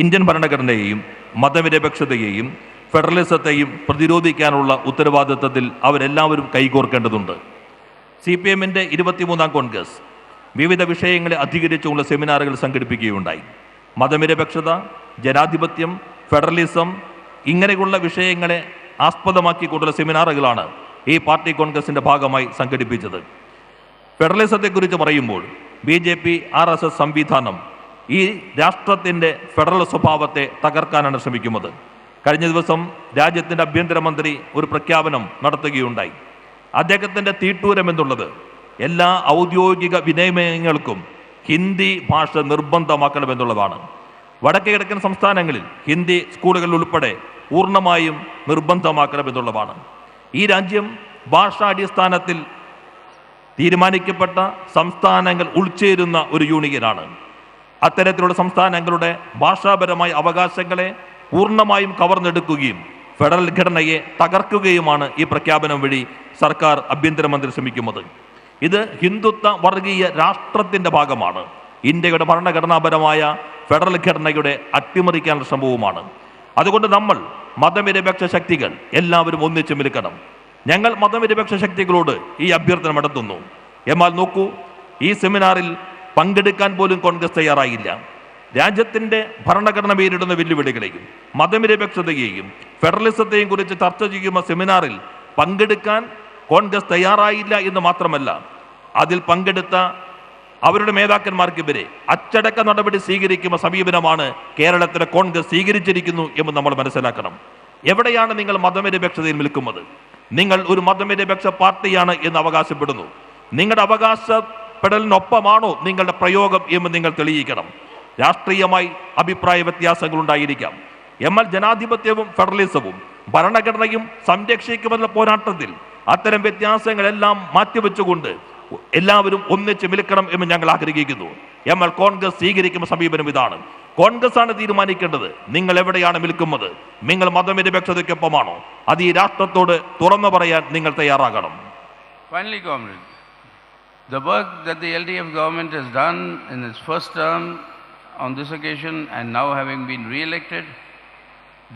ഇന്ത്യൻ ഭരണഘടനയെയും മതനിരപേക്ഷതയെയും ഫെഡറലിസത്തെയും പ്രതിരോധിക്കാനുള്ള ഉത്തരവാദിത്തത്തിൽ അവരെല്ലാവരും കൈകോർക്കേണ്ടതുണ്ട്. CPM-ന്റെ 23-ാം കോൺഗ്രസ് വിവിധ വിഷയങ്ങളെ അധികരിച്ചുള്ള സെമിനാറുകൾ സംഘടിപ്പിക്കുകയുണ്ടായി. മതനിരപേക്ഷത, ജനാധിപത്യം, ഫെഡറലിസം ഇങ്ങനെയുള്ള വിഷയങ്ങളെ ആസ്പദമാക്കിക്കൊണ്ടുള്ള സെമിനാറുകളാണ് ഈ പാർട്ടി കോൺഗ്രസിൻ്റെ ഭാഗമായി സംഘടിപ്പിച്ചത്. ഫെഡറലിസത്തെക്കുറിച്ച് പറയുമ്പോൾ BJP RSS സംവിധാനം ഈ രാഷ്ട്രത്തിൻ്റെ ഫെഡറൽ സ്വഭാവത്തെ തകർക്കാനാണ് ശ്രമിക്കുന്നത്. കഴിഞ്ഞ ദിവസം രാജ്യത്തിൻ്റെ ആഭ്യന്തരമന്ത്രി ഒരു പ്രഖ്യാപനം നടത്തുകയുണ്ടായി. അദ്ദേഹത്തിൻ്റെ തീട്ടൂരം എന്നുള്ളത് എല്ലാ ഔദ്യോഗിക വിനിമയങ്ങൾക്കും ഹിന്ദി ഭാഷ നിർബന്ധമാക്കണമെന്നുള്ളതാണ്. വടക്കേ കിഴക്കൻ സംസ്ഥാനങ്ങളിൽ ഹിന്ദി സ്കൂളുകളിൽ ഉൾപ്പെടെ പൂർണ്ണമായും നിർബന്ധമാക്കണമെന്നുള്ളതാണ്. ഈ രാജ്യം ഭാഷാടിസ്ഥാനത്തിൽ തീരുമാനിക്കപ്പെട്ട സംസ്ഥാനങ്ങൾ ഉൾച്ചേരുന്ന ഒരു യൂണിയനാണ്. അത്തരത്തിലുള്ള സംസ്ഥാനങ്ങളുടെ ഭാഷാപരമായ അവകാശങ്ങളെ പൂർണ്ണമായും കവർന്നെടുക്കുകയും ഫെഡറൽ ഘടനയെ തകർക്കുകയുമാണ് ഈ പ്രഖ്യാപനം വഴി സർക്കാർ ആഭ്യന്തരമന്ത്രി ശ്രമിക്കുന്നത്. ഇത് ഹിന്ദുത്വ വർഗീയ രാഷ്ട്രത്തിൻ്റെ ഭാഗമാണ്. ഇന്ത്യയുടെ ഭരണഘടനാപരമായ ഫെഡറൽ ഘടനയുടെ അട്ടിമറിക്കാനുള്ള ശ്രമവുമാണ്. അതുകൊണ്ട് നമ്മൾ മതനിരപേക്ഷ ശക്തികൾ എല്ലാവരും ഒന്നിച്ചു നിൽക്കണം. ഞങ്ങൾ മതനിരപേക്ഷ ശക്തികളോട് ഈ അഭ്യർത്ഥന നടത്തുന്നു. എന്നാൽ നോക്കൂ, ഈ സെമിനാറിൽ പങ്കെടുക്കാൻ പോലും കോൺഗ്രസ് തയ്യാറായില്ല. രാജ്യത്തിൻ്റെ ഭരണഘടന നേരിടുന്ന വെല്ലുവിളികളെയും മതനിരപേക്ഷതയെയും ഫെഡറലിസത്തെയും കുറിച്ച് ചർച്ച ചെയ്യുന്ന സെമിനാറിൽ പങ്കെടുക്കാൻ കോൺഗ്രസ് തയ്യാറായില്ല എന്ന് മാത്രമല്ല, അതിൽ പങ്കെടുത്ത അവരുടെ നേതാക്കന്മാർക്കെതിരെ അച്ചടക്ക നടപടി സ്വീകരിക്കുന്ന സമീപനമാണ് കേരളത്തിലെ കോൺഗ്രസ് സ്വീകരിച്ചിരിക്കുന്നു എന്ന് നമ്മൾ മനസ്സിലാക്കണം. എവിടെയാണ് നിങ്ങൾ മതനിരപേക്ഷതയിൽ നിൽക്കുന്നത്? നിങ്ങൾ ഒരു മതനിരപേക്ഷ പാർട്ടിയാണ് എന്ന് അവകാശപ്പെടുന്നു. നിങ്ങളുടെ അവകാശപ്പെടലിനൊപ്പമാണോ നിങ്ങളുടെ പ്രയോഗം എന്ന് നിങ്ങൾ തെളിയിക്കണം. രാഷ്ട്രീയമായി അഭിപ്രായ വ്യത്യാസങ്ങൾ ഉണ്ടായിരിക്കാം. എന്നാൽ ജനാധിപത്യവും ഫെഡറലിസവും ഭരണഘടനയും സംരക്ഷിക്കുമെന്ന പോരാട്ടത്തിൽ അത്തരം വ്യത്യാസങ്ങളെല്ലാം മാറ്റിവെച്ചുകൊണ്ട് എല്ലാവരും ഒന്നിച്ച് നിൽക്കണം എന്ന് ഞങ്ങൾ ആഗ്രഹിക്കുന്നു. എന്നാൽ കോൺഗ്രസ് സ്വീകരിക്കുന്ന സമീപനം ഇതാണ്. കോൺഗ്രസ് ആണ് തീരുമാനിക്കേണ്ടത് നിങ്ങൾ എവിടെയാണ് നിൽക്കുന്നത്. നിങ്ങൾ മതനിരപേക്ഷതയ്ക്കൊപ്പമാണോ? അത് ഈ രാഷ്ട്രത്തോട് തുറന്നു പറയാൻ നിങ്ങൾ തയ്യാറാകണം. Finally, comrades, the work that the LDF government has done in its first term on this occasion and now having been re-elected,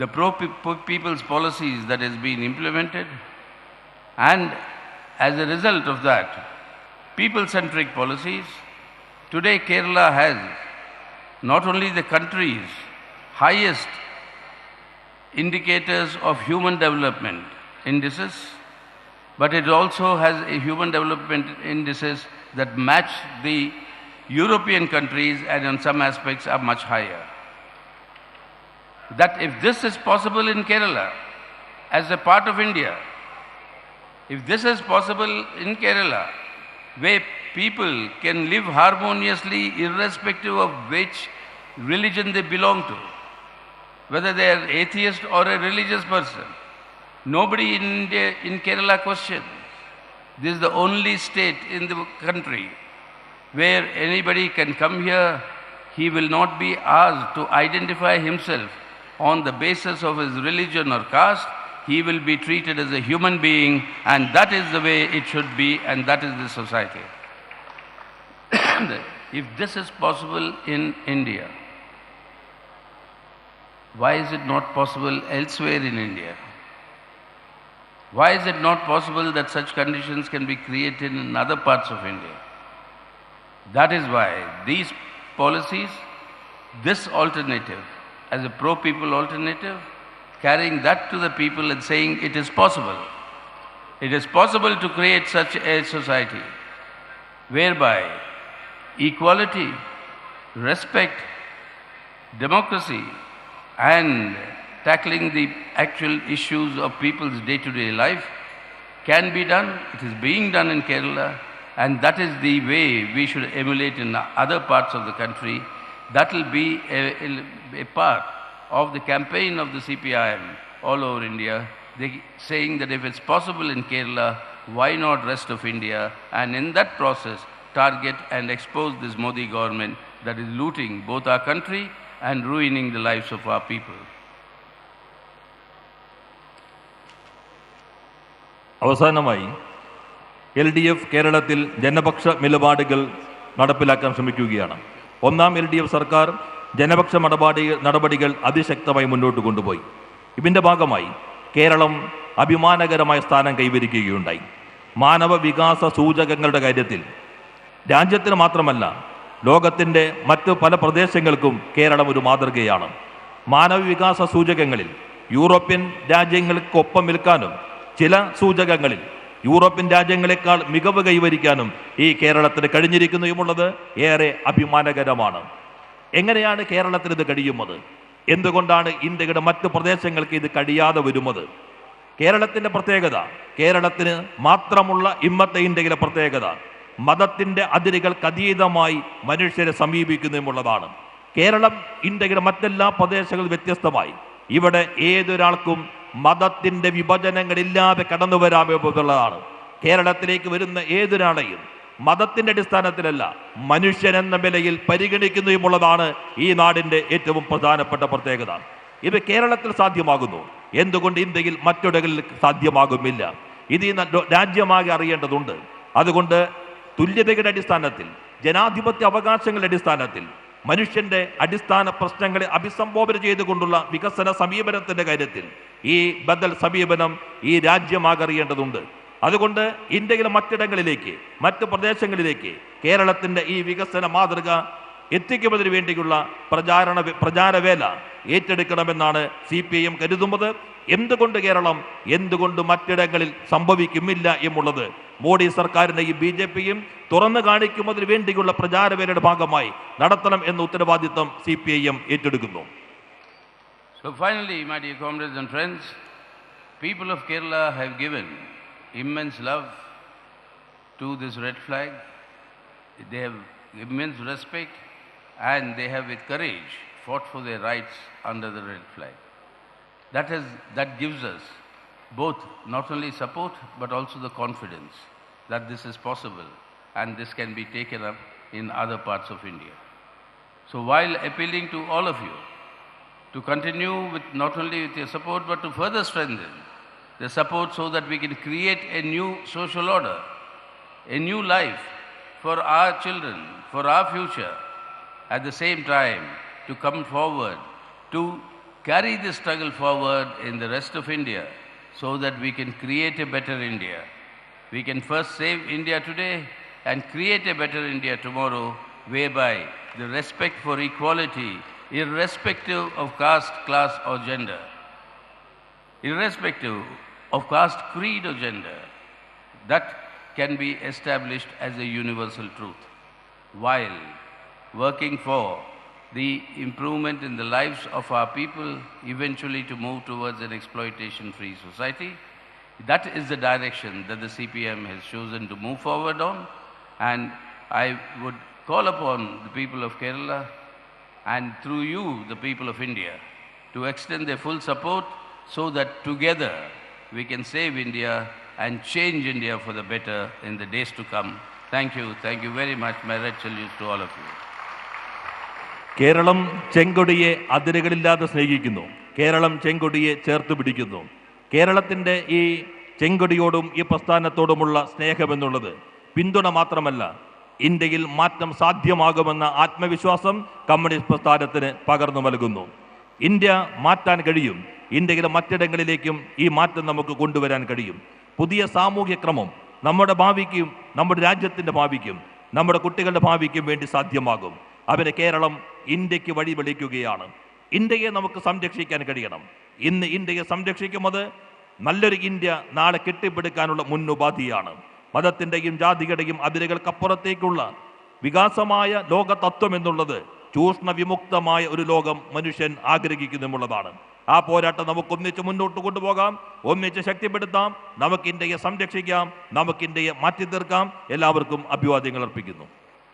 the pro-people's policies that has been implemented, and as a result of that, people-centric policies, today Kerala has not only the country's highest indicators of human development indices, but it also has a human development indices that match the European countries and in some aspects are much higher. That if this is possible in Kerala as a part of India, if this is possible in Kerala, where people can live harmoniously irrespective of which religion they belong to, whether they are atheist or a religious person, nobody in India, in Kerala questions. This is the only state in the country where anybody can come here, he will not be asked to identify himself on the basis of his religion or caste. He will be treated as a human being, and that is the way it should be, and that is the society. If this is possible in India, why is it not possible elsewhere in India? Why is it not possible that such conditions can be created in other parts of India? That is why these policies, this alternative, as a pro-people alternative, carrying that to the people and saying it is possible. It is possible to create such a society whereby equality, respect, democracy, and tackling the actual issues of people's day-to-day life can be done. It is being done in Kerala, and that is the way we should emulate in other parts of the country. That will be a part of the campaign of the CPIM all over India, they saying that if it's possible in Kerala, why not rest of India? And in that process, target and expose this Modi government that is looting both our country and ruining the lives of our people. അവസാനമായി LDF കേരളത്തിൽ ജനപക്ഷ നിലപാടുകൾ നടപ്പിലാക്കാൻ ശ്രമിക്കുകയാണ്. ഒന്നാം LDF സർക്കാർ ജനപക്ഷ നടപടികൾ അതിശക്തമായി മുന്നോട്ട് കൊണ്ടുപോയി. ഇതിൻ്റെ ഭാഗമായി കേരളം അഭിമാനകരമായ സ്ഥാനം കൈവരിക്കുകയുണ്ടായി. മാനവ വികാസ സൂചകങ്ങളുടെ കാര്യത്തിൽ രാജ്യത്തിന് മാത്രമല്ല ലോകത്തിൻ്റെ മറ്റ് പല പ്രദേശങ്ങൾക്കും കേരളം ഒരു മാതൃകയാണ്. മാനവ വികാസ സൂചകങ്ങളിൽ യൂറോപ്യൻ രാജ്യങ്ങൾക്കൊപ്പം നിൽക്കാനും ചില സൂചകങ്ങളിൽ യൂറോപ്യൻ രാജ്യങ്ങളെക്കാൾ മികവ് കൈവരിക്കാനും ഈ കേരളത്തിന് കഴിഞ്ഞിരിക്കുന്നതുമുള്ളത് ഏറെ അഭിമാനകരമാണ്. എങ്ങനെയാണ് കേരളത്തിന് ഇത് കഴിയുന്നത്? എന്തുകൊണ്ടാണ് ഇന്ത്യയുടെ മറ്റ് പ്രദേശങ്ങൾക്ക് ഇത് കഴിയാതെ വരുന്നത്? കേരളത്തിൻ്റെ പ്രത്യേകത, കേരളത്തിന് മാത്രമുള്ള ഇന്നത്തെ ഇന്ത്യയിലെ പ്രത്യേകത മതത്തിൻ്റെ അതിരുകൾക്ക് അതീതമായി മനുഷ്യരെ സമീപിക്കുന്നതുമുള്ളതാണ്. കേരളം ഇന്ത്യയുടെ മറ്റെല്ലാ പ്രദേശങ്ങളും വ്യത്യസ്തമായി ഇവിടെ ഏതൊരാൾക്കും മതത്തിൻ്റെ വിഭജനങ്ങളില്ലാതെ കടന്നു വരാമെന്നുള്ളതാണ്. കേരളത്തിലേക്ക് വരുന്ന ഏതൊരാളെയും മതത്തിൻ്റെ അടിസ്ഥാനത്തിലല്ല മനുഷ്യൻ എന്ന നിലയിൽ പരിഗണിക്കുന്നതുമുള്ളതാണ് ഈ നാടിൻ്റെ ഏറ്റവും പ്രധാനപ്പെട്ട പ്രത്യേകത. ഇത് കേരളത്തിൽ സാധ്യമാകുന്നു, എന്തുകൊണ്ട് ഇന്ത്യയിൽ മറ്റൊരിടങ്ങളിൽ സാധ്യമാകുന്നില്ല? ഇത് ഈ രാജ്യമാകെ അറിയേണ്ടതുണ്ട്. അതുകൊണ്ട് തുല്യതയുടെ അടിസ്ഥാനത്തിൽ, ജനാധിപത്യ അവകാശങ്ങളുടെ അടിസ്ഥാനത്തിൽ, മനുഷ്യന്റെ അടിസ്ഥാന പ്രശ്നങ്ങളെ അഭിസംബോധന ചെയ്തുകൊണ്ടുള്ള വികസന സമീപനത്തിന്റെ കാര്യത്തിൽ ഈ ബദൽ സമീപനം ഈ രാജ്യമാകെ അറിയേണ്ടതുണ്ട്. അതുകൊണ്ട് ഇന്ത്യയിലെ മറ്റിടങ്ങളിലേക്ക്, മറ്റ് പ്രദേശങ്ങളിലേക്ക് കേരളത്തിന്റെ ഈ വികസന മാതൃക എത്തിക്കുന്നതിന് വേണ്ടിയുള്ള പ്രചാരവേല ഏറ്റെടുക്കണമെന്നാണ് CPIM കരുതുന്നത്. എന്തുകൊണ്ട് കേരളം, എന്തുകൊണ്ട് മറ്റിടങ്ങളിൽ സംഭവിക്കുന്നില്ല എന്നുള്ളത് മോഡി സർക്കാരിനെയും BJPയും തുറന്നു കാണിക്കുന്നതിന് വേണ്ടിയുള്ള പ്രചാരവേലയുടെ ഭാഗമായി നടത്തണം എന്ന ഉത്തരവാദിത്വം CPIM ഏറ്റെടുക്കുന്നു. So finally, my dear comrades and friends, people of Kerala have given immense love to this red flag. They have immense respect and they have with courage fought for their rights under the red flag. That gives us both not only support but also the confidence that this is possible and this can be taken up in other parts of India. So while appealing to all of you to continue with not only with your support but to further strengthen the support so that we can create a new social order, a new life for our children, for our future, at the same time to come forward, to carry this struggle forward in the rest of India so that we can create a better India. We can first save India today and create a better India tomorrow, whereby the respect for equality, irrespective of caste, class or gender, irrespective of caste, creed or gender, that can be established as a universal truth, while working for the improvement in the lives of our people, eventually to move towards an exploitation-free society. That is the direction that the CPM has chosen to move forward on, and I would call upon the people of Kerala and through you, the people of India, to extend their full support so that together we can save India and change India for the better in the days to come. Thank you very much. My red salute to all of you. Keralam ചെങ്കൊടിയെ അതിരുകളില്ലാതെ സ്നേഹിക്കുന്നു. കേരളം ചെങ്കൊടിയെ ചേർത്ത് പിടിക്കുന്നു. കേരളത്തിൻ്റെ ഈ ചെങ്കൊടിയോടും ഈ പ്രസ്ഥാനത്തോടുമുള്ള സ്നേഹമെന്നുള്ളത് പിന്തുണ മാത്രമല്ല, ഇന്ത്യയിൽ മാറ്റം സാധ്യമാകുമെന്ന ആത്മവിശ്വാസം കമ്മ്യൂണിസ്റ്റ് പ്രസ്ഥാനത്തിന് പകർന്നു നൽകുന്നു. ഇന്ത്യ മാറ്റാൻ കഴിയും. ഇന്ത്യയിലെ മറ്റിടങ്ങളിലേക്കും ഈ മാറ്റം നമുക്ക് കൊണ്ടുവരാൻ കഴിയും. പുതിയ സാമൂഹ്യ ക്രമം നമ്മുടെ ഭാവിക്കും, നമ്മുടെ രാജ്യത്തിൻ്റെ ഭാവിക്കും, നമ്മുടെ കുട്ടികളുടെ ഭാവിക്കും വേണ്ടി സാധ്യമാകും. അവന് കേരളം ഇന്ത്യക്ക് വഴി വെളിക്കുകയാണ്. ഇന്ത്യയെ നമുക്ക് സംരക്ഷിക്കാൻ കഴിയണം. ഇന്ന് ഇന്ത്യയെ സംരക്ഷിക്കുന്നത് നല്ലൊരു ഇന്ത്യ നാളെ കെട്ടിപ്പടുക്കാനുള്ള മുന്നുപാധിയാണ്. മതത്തിൻ്റെയും ജാതിയുടെയും അതിരുകൾക്കപ്പുറത്തേക്കുള്ള വികാസമായ ലോകതത്വം എന്നുള്ളത് ചൂഷണ വിമുക്തമായ ഒരു ലോകം മനുഷ്യൻ ആഗ്രഹിക്കുന്നുമുള്ളതാണ്. ആ പോരാട്ടം നമുക്ക് ഒന്നിച്ച് മുന്നോട്ട് കൊണ്ടുപോകാം, ഒന്നിച്ച് ശക്തിപ്പെടുത്താം. നമുക്ക് ഇന്ത്യയെ സംരക്ഷിക്കാം, നമുക്ക് ഇന്ത്യയെ മാറ്റി തീർക്കാം. എല്ലാവർക്കും അഭിവാദ്യങ്ങൾ അർപ്പിക്കുന്നു.